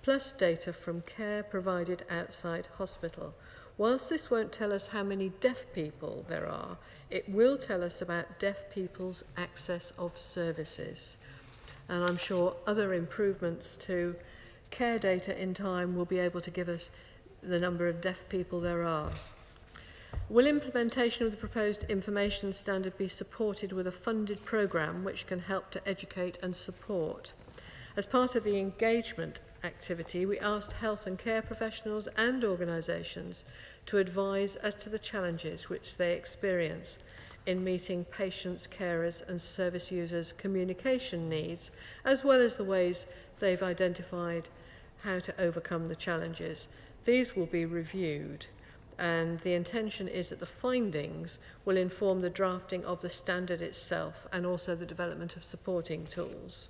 plus data from care provided outside hospital. Whilst this won't tell us how many deaf people there are, it will tell us about deaf people's access of services. And I'm sure other improvements to care data in time will be able to give us the number of deaf people there are. Will implementation of the proposed information standard be supported with a funded programme which can help to educate and support? As part of the engagement activity, we asked health and care professionals and organisations to advise as to the challenges which they experience in meeting patients, carers and service users' communication needs, as well as the ways they've identified how to overcome the challenges. These will be reviewed, and the intention is that the findings will inform the drafting of the standard itself and also the development of supporting tools.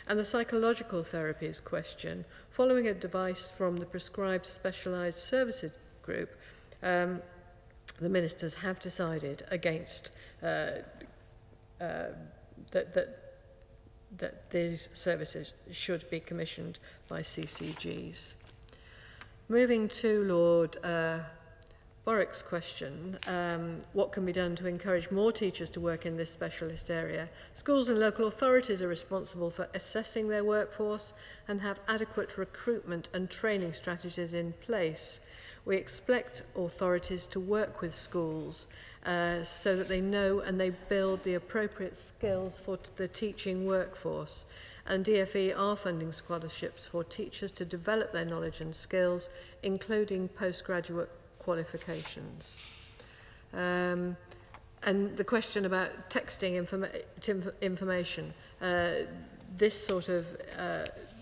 And the psychological therapies question, following advice from the prescribed specialised services group, the ministers have decided against that these services should be commissioned by CCGs. Moving to Lord Borwick's question, what can be done to encourage more teachers to work in this specialist area? Schools and local authorities are responsible for assessing their workforce and have adequate recruitment and training strategies in place. We expect authorities to work with schools so that they know and they build the appropriate skills for the teaching workforce. And DfE are funding scholarships for teachers to develop their knowledge and skills, including postgraduate qualifications. And the question about texting information, this sort of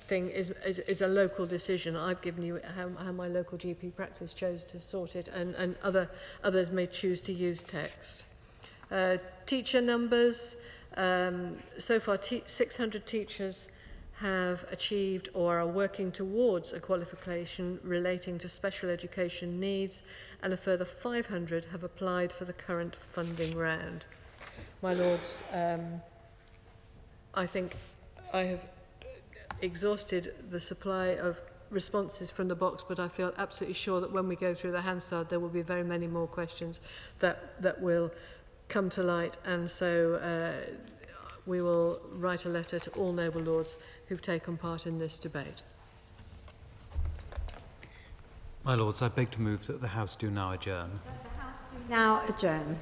thing is a local decision. I've given you how my local GP practice chose to sort it, and others may choose to use text. Teacher numbers, so far 600 teachers have achieved or are working towards a qualification relating to special education needs, and a further 500 have applied for the current funding round. My Lords, I think I have exhausted the supply of responses from the box, but I feel absolutely sure that when we go through the Hansard there will be very many more questions that will come to light, and so we will write a letter to all noble lords who've taken part in this debate. My Lords, I beg to move that the House do now adjourn. Now adjourn.